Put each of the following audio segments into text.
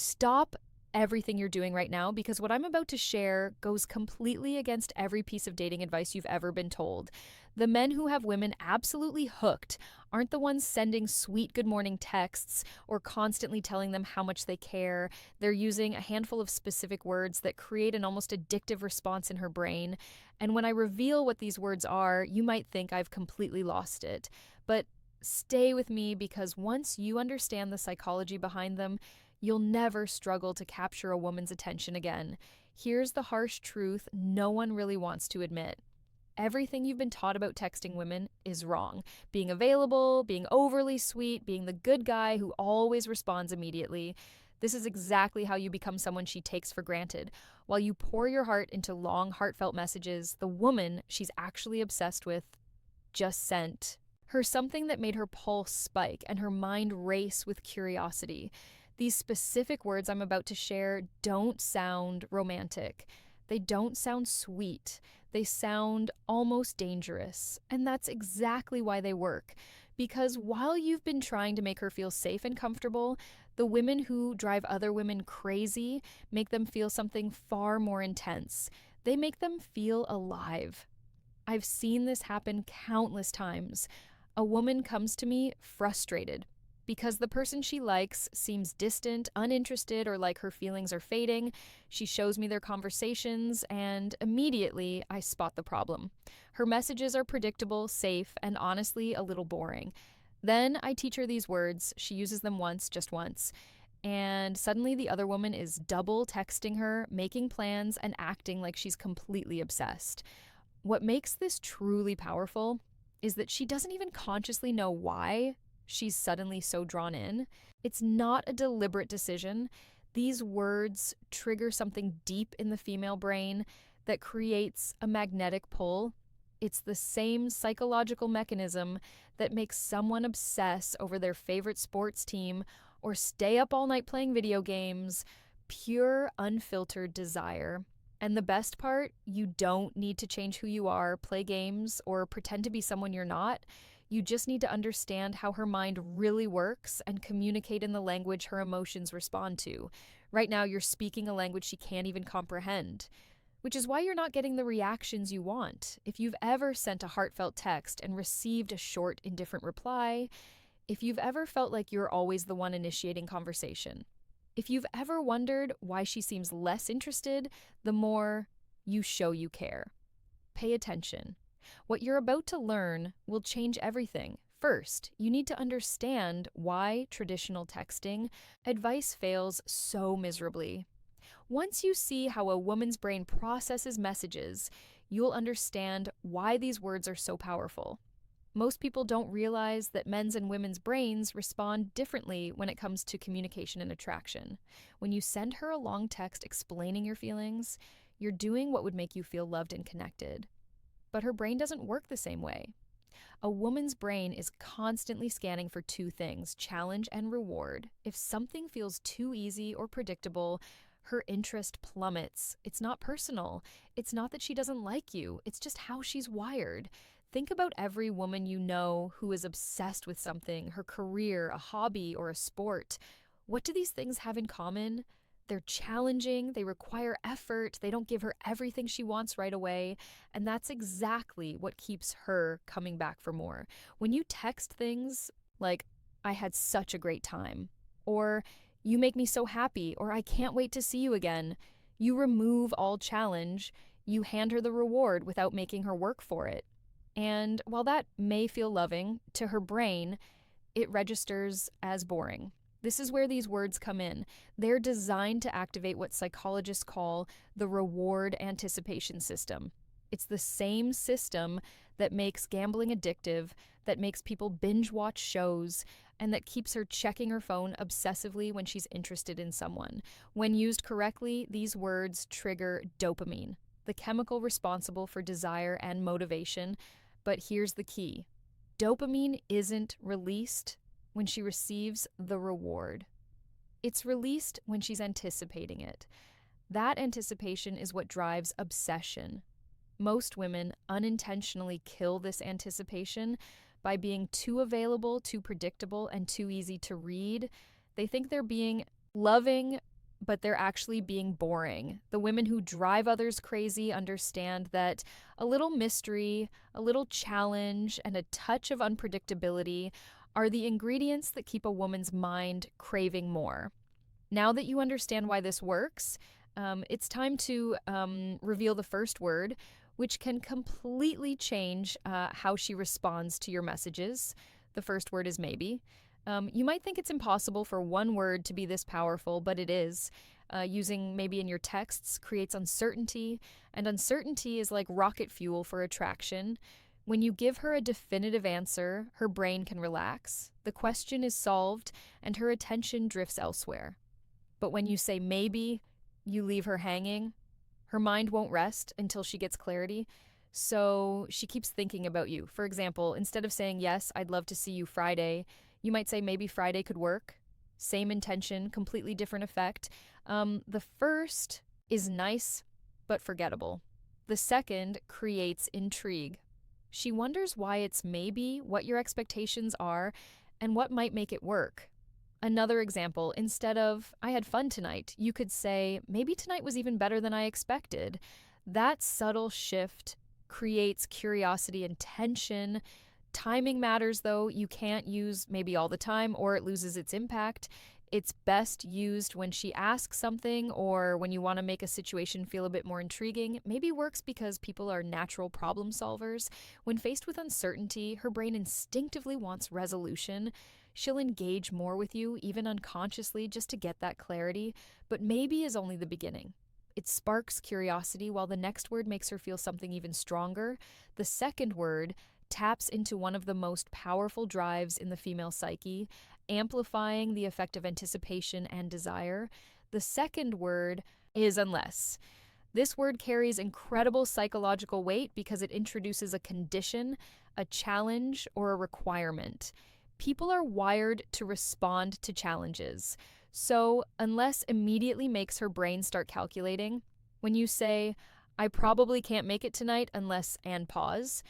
stop everything you're doing right now because what I'm about to share goes completely against every piece of dating advice you've ever been told. The men who have women absolutely hooked aren't the ones sending sweet good morning texts or constantly telling them how much they care. They're using a handful of specific words that create an almost addictive response in her brain. And when I reveal what these words are, you might think I've completely lost it. But stay with me because once you understand the psychology behind them, you'll never struggle to capture a woman's attention again. Here's the harsh truth no one really wants to admit. Everything you've been taught about texting women is wrong. Being available, being overly sweet, being the good guy who always responds immediately. This is exactly how you become someone she takes for granted. While you pour your heart into long, heartfelt messages, the woman she's actually obsessed with just sent her something that made her pulse spike and her mind race with curiosity. These specific words I'm about to share don't sound romantic. They don't sound sweet. They sound almost dangerous. And that's exactly why they work. Because while you've been trying to make her feel safe and comfortable, the women who drive other women crazy make them feel something far more intense. They make them feel alive. I've seen this happen countless times. A woman comes to me frustrated because the person she likes seems distant, uninterested, or like her feelings are fading. She shows me their conversations, and immediately I spot the problem. Her messages are predictable, safe, and honestly a little boring. Then I teach her these words. She uses them once, just once. And suddenly the other woman is double texting her, making plans, and acting like she's completely obsessed. What makes this truly powerful is that she doesn't even consciously know why she's suddenly so drawn in. It's not a deliberate decision. These words trigger something deep in the female brain that creates a magnetic pull. It's the same psychological mechanism that makes someone obsess over their favorite sports team or stay up all night playing video games. Pure, unfiltered desire. And the best part, you don't need to change who you are, play games, or pretend to be someone you're not. You just need to understand how her mind really works and communicate in the language her emotions respond to. Right now, you're speaking a language she can't even comprehend, which is why you're not getting the reactions you want. If you've ever sent a heartfelt text and received a short, indifferent reply, if you've ever felt like you're always the one initiating conversation, if you've ever wondered why she seems less interested the more you show you care, pay attention. What you're about to learn will change everything. First, you need to understand why traditional texting advice fails so miserably. Once you see how a woman's brain processes messages, you'll understand why these words are so powerful. Most people don't realize that men's and women's brains respond differently when it comes to communication and attraction. When you send her a long text explaining your feelings, you're doing what would make you feel loved and connected. But her brain doesn't work the same way. A woman's brain is constantly scanning for two things, challenge and reward. If something feels too easy or predictable, her interest plummets. It's not personal. It's not that she doesn't like you. It's just how she's wired. Think about every woman you know who is obsessed with something, her career, a hobby, or a sport. What do these things have in common? They're challenging, they require effort, they don't give her everything she wants right away, and that's exactly what keeps her coming back for more. When you text things like, I had such a great time, or you make me so happy, or I can't wait to see you again, you remove all challenge, you hand her the reward without making her work for it. And while that may feel loving, to her brain, it registers as boring. This is where these words come in. They're designed to activate what psychologists call the reward anticipation system. It's the same system that makes gambling addictive, that makes people binge watch shows, and that keeps her checking her phone obsessively when she's interested in someone. When used correctly, these words trigger dopamine, the chemical responsible for desire and motivation. But here's the key. Dopamine isn't released when she receives the reward. It's released when she's anticipating it. That anticipation is what drives obsession. Most women unintentionally kill this anticipation by being too available, too predictable, and too easy to read. They think they're being loving but they're actually being boring. The women who drive others crazy understand that a little mystery, a little challenge, and a touch of unpredictability are the ingredients that keep a woman's mind craving more. Now that you understand why this works, it's time to reveal the first word, which can completely change how she responds to your messages. The first word is maybe. You might think it's impossible for one word to be this powerful, but it is. Using maybe in your texts creates uncertainty, and uncertainty is like rocket fuel for attraction. When you give her a definitive answer, her brain can relax. The question is solved, and her attention drifts elsewhere. But when you say maybe, you leave her hanging. Her mind won't rest until she gets clarity. So she keeps thinking about you. For example, instead of saying, yes, I'd love to see you Friday, you might say, maybe Friday could work. Same intention, completely different effect. The first is nice, but forgettable. The second creates intrigue. She wonders why it's maybe, what your expectations are, and what might make it work. Another example, instead of, I had fun tonight, you could say, maybe tonight was even better than I expected. That subtle shift creates curiosity and tension. Timing matters, though. You can't use maybe all the time or it loses its impact. It's best used when she asks something or when you want to make a situation feel a bit more intriguing. Maybe works because people are natural problem solvers. When faced with uncertainty, her brain instinctively wants resolution. She'll engage more with you, even unconsciously, just to get that clarity. But maybe is only the beginning. It sparks curiosity while the next word makes her feel something even stronger. The second word taps into one of the most powerful drives in the female psyche, amplifying the effect of anticipation and desire. The second word is unless. This word carries incredible psychological weight because it introduces a condition, a challenge, or a requirement. People are wired to respond to challenges. So, unless immediately makes her brain start calculating, when you say, I probably can't make it tonight unless, and pause,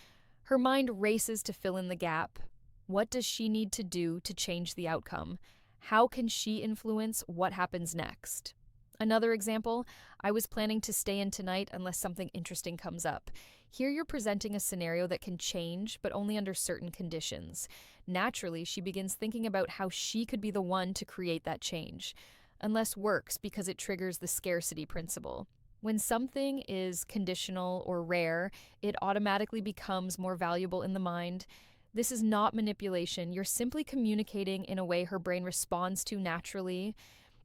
her mind races to fill in the gap. What does she need to do to change the outcome? How can she influence what happens next? Another example, I was planning to stay in tonight unless something interesting comes up. Here you're presenting a scenario that can change, but only under certain conditions. Naturally, she begins thinking about how she could be the one to create that change. Unless works because it triggers the scarcity principle. When something is conditional or rare, it automatically becomes more valuable in the mind. This is not manipulation. You're simply communicating in a way her brain responds to naturally.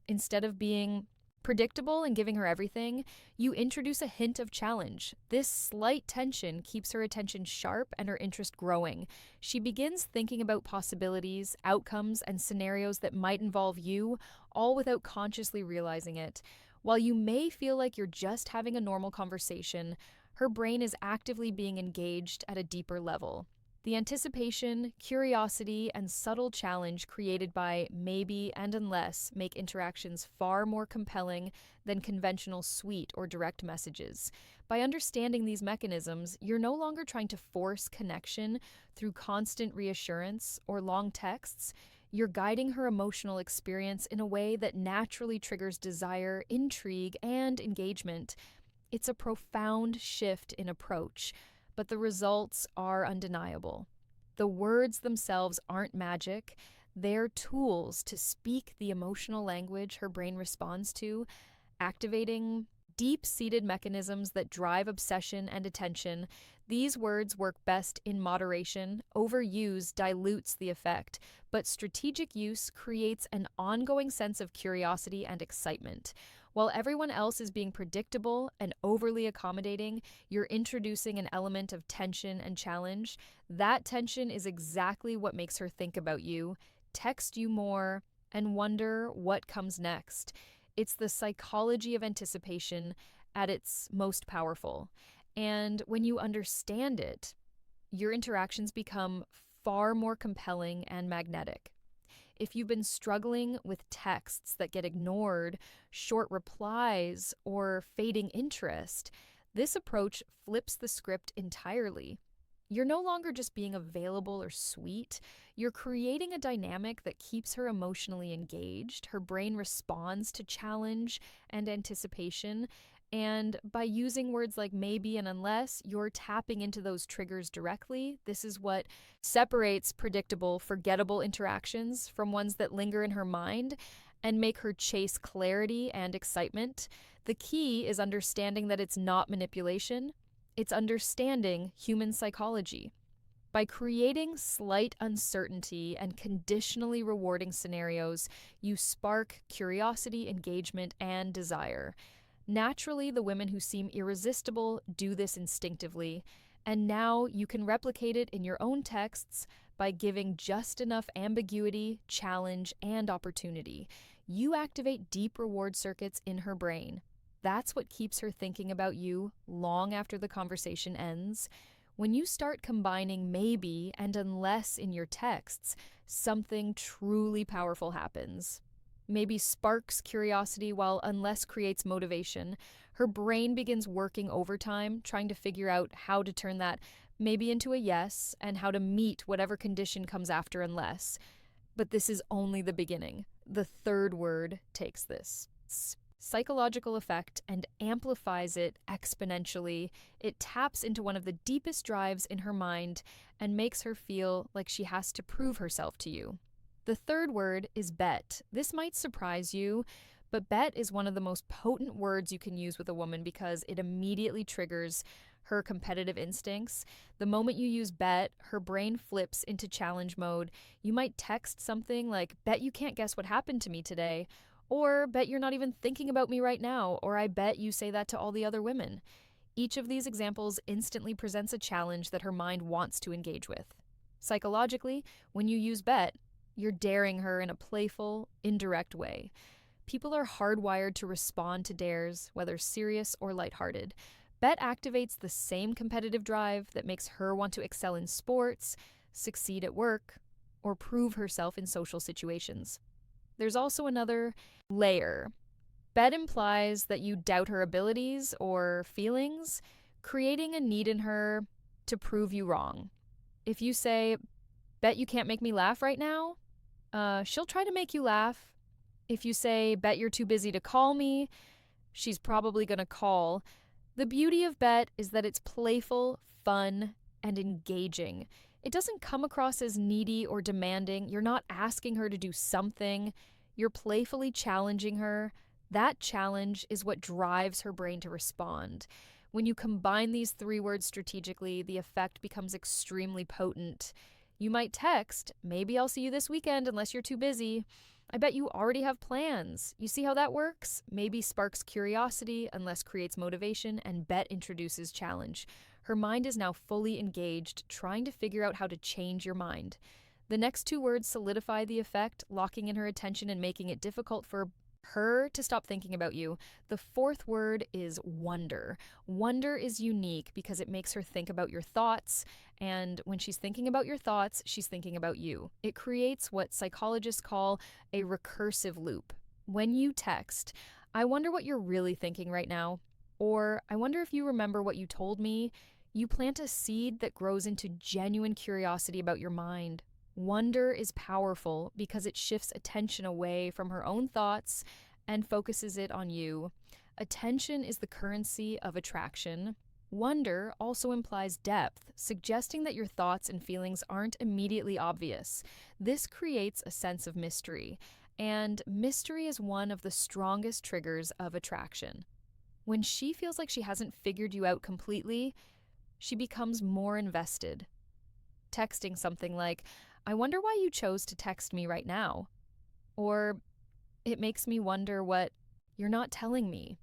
Instead of being predictable and giving her everything, you introduce a hint of challenge. This slight tension keeps her attention sharp and her interest growing. She begins thinking about possibilities, outcomes, and scenarios that might involve you, all without consciously realizing it. While you may feel like you're just having a normal conversation, her brain is actively being engaged at a deeper level. The anticipation, curiosity, and subtle challenge created by maybe and unless make interactions far more compelling than conventional sweet or direct messages. By understanding these mechanisms, you're no longer trying to force connection through constant reassurance or long texts. You're guiding her emotional experience in a way that naturally triggers desire, intrigue, and engagement. It's a profound shift in approach, but the results are undeniable. The words themselves aren't magic. They're tools to speak the emotional language her brain responds to, activating deep-seated mechanisms that drive obsession and attention. These words work best in moderation. Overuse dilutes the effect, but strategic use creates an ongoing sense of curiosity and excitement. While everyone else is being predictable and overly accommodating, you're introducing an element of tension and challenge. That tension is exactly what makes her think about you, text you more, and wonder what comes next. It's the psychology of anticipation at its most powerful. And when you understand it, your interactions become far more compelling and magnetic. If you've been struggling with texts that get ignored, short replies, or fading interest, this approach flips the script entirely. You're no longer just being available or sweet. You're creating a dynamic that keeps her emotionally engaged. Her brain responds to challenge and anticipation. And by using words like maybe and unless, you're tapping into those triggers directly. This is what separates predictable, forgettable interactions from ones that linger in her mind and make her chase clarity and excitement. The key is understanding that it's not manipulation, it's understanding human psychology. By creating slight uncertainty and conditionally rewarding scenarios, you spark curiosity, engagement, and desire. Naturally, the women who seem irresistible do this instinctively, and now you can replicate it in your own texts by giving just enough ambiguity, challenge, and opportunity. You activate deep reward circuits in her brain. That's what keeps her thinking about you long after the conversation ends. When you start combining maybe and unless in your texts, something truly powerful happens. Maybe sparks curiosity while unless creates motivation. Her brain begins working overtime, trying to figure out how to turn that maybe into a yes and how to meet whatever condition comes after unless. But this is only the beginning. The third word takes this psychological effect and amplifies it exponentially. It taps into one of the deepest drives in her mind and makes her feel like she has to prove herself to you. The third word is bet. This might surprise you, but bet is one of the most potent words you can use with a woman because it immediately triggers her competitive instincts. The moment you use bet, her brain flips into challenge mode. You might text something like, bet you can't guess what happened to me today, or bet you're not even thinking about me right now, or I bet you say that to all the other women. Each of these examples instantly presents a challenge that her mind wants to engage with. Psychologically, when you use bet, you're daring her in a playful, indirect way. People are hardwired to respond to dares, whether serious or lighthearted. Bet activates the same competitive drive that makes her want to excel in sports, succeed at work, or prove herself in social situations. There's also another layer. Bet implies that you doubt her abilities or feelings, creating a need in her to prove you wrong. If you say, bet you can't make me laugh right now, she'll try to make you laugh. If you say, bet you're too busy to call me, she's probably going to call. The beauty of bet is that it's playful, fun, and engaging. It doesn't come across as needy or demanding. You're not asking her to do something. You're playfully challenging her. That challenge is what drives her brain to respond. When you combine these three words strategically, the effect becomes extremely potent. You might text, maybe I'll see you this weekend unless you're too busy. I bet you already have plans. You see how that works? Maybe sparks curiosity, unless creates motivation, and bet introduces challenge. Her mind is now fully engaged, trying to figure out how to change your mind. The next two words solidify the effect, locking in her attention and making it difficult for her to stop thinking about you. The fourth word is wonder. Wonder is unique because it makes her think about your thoughts, and when she's thinking about your thoughts, she's thinking about you. It creates what psychologists call a recursive loop. When you text, I wonder what you're really thinking right now, or I wonder if you remember what you told me, you plant a seed that grows into genuine curiosity about your mind. Wonder is powerful because it shifts attention away from her own thoughts and focuses it on you. Attention is the currency of attraction. Wonder also implies depth, suggesting that your thoughts and feelings aren't immediately obvious. This creates a sense of mystery, and mystery is one of the strongest triggers of attraction. When she feels like she hasn't figured you out completely, she becomes more invested. Texting something like, I wonder why you chose to text me right now. Or, it makes me wonder what you're not telling me.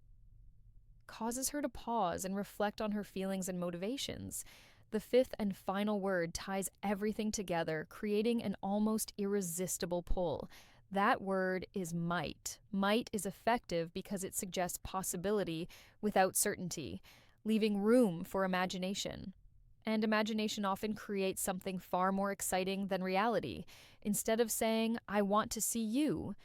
Causes her to pause and reflect on her feelings and motivations. The fifth and final word ties everything together, creating an almost irresistible pull. That word is might. Might is effective because it suggests possibility without certainty, leaving room for imagination. And imagination often creates something far more exciting than reality. Instead of saying, I want to see you,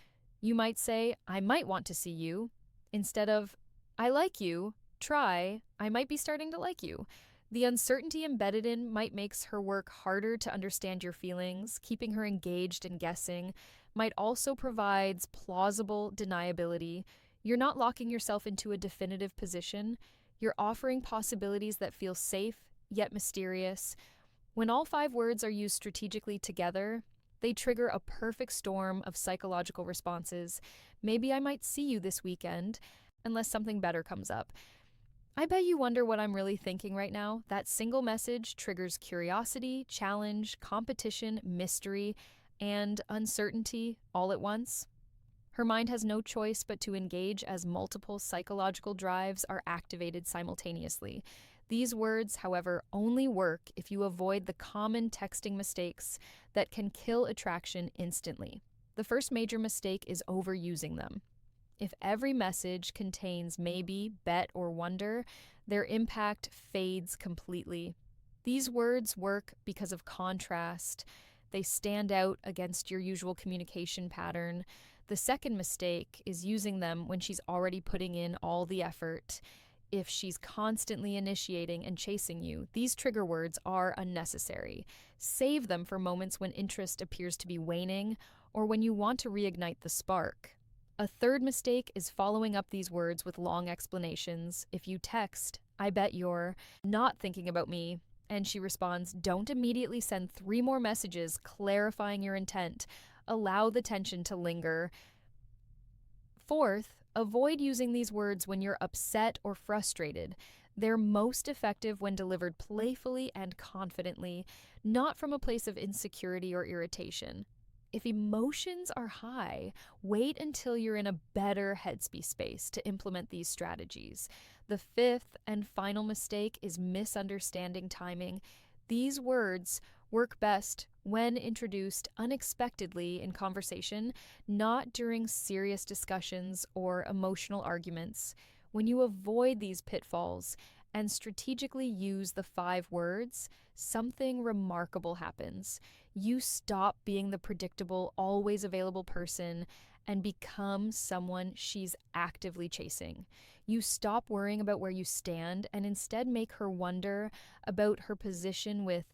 you might say, I might want to see you. Instead of, I like you, try, I might be starting to like you. The uncertainty embedded in might makes her work harder to understand your feelings, keeping her engaged and guessing, might also provides plausible deniability. You're not locking yourself into a definitive position. You're offering possibilities that feel safe yet mysterious. When all five words are used strategically together, they trigger a perfect storm of psychological responses. Maybe I might see you this weekend, unless something better comes up. I bet you wonder what I'm really thinking right now. That single message triggers curiosity, challenge, competition, mystery, and uncertainty all at once. Her mind has no choice but to engage as multiple psychological drives are activated simultaneously. These words, however, only work if you avoid the common texting mistakes that can kill attraction instantly. The first major mistake is overusing them. If every message contains maybe, bet, or wonder, their impact fades completely. These words work because of contrast. They stand out against your usual communication pattern. The second mistake is using them when she's already putting in all the effort. If she's constantly initiating and chasing you, these trigger words are unnecessary. Save them for moments when interest appears to be waning or when you want to reignite the spark. A third mistake is following up these words with long explanations. If you text, "I bet you're not thinking about me," and she responds, don't immediately send 3 more messages clarifying your intent. Allow the tension to linger. Fourth, avoid using these words when you're upset or frustrated. They're most effective when delivered playfully and confidently, not from a place of insecurity or irritation. If emotions are high, wait until you're in a better headspace space to implement these strategies. The fifth and final mistake is misunderstanding timing. These words work best when introduced unexpectedly in conversation, not during serious discussions or emotional arguments. When you avoid these pitfalls and strategically use the 5 words, something remarkable happens. You stop being the predictable, always available person and become someone she's actively chasing. You stop worrying about where you stand and instead make her wonder about her position with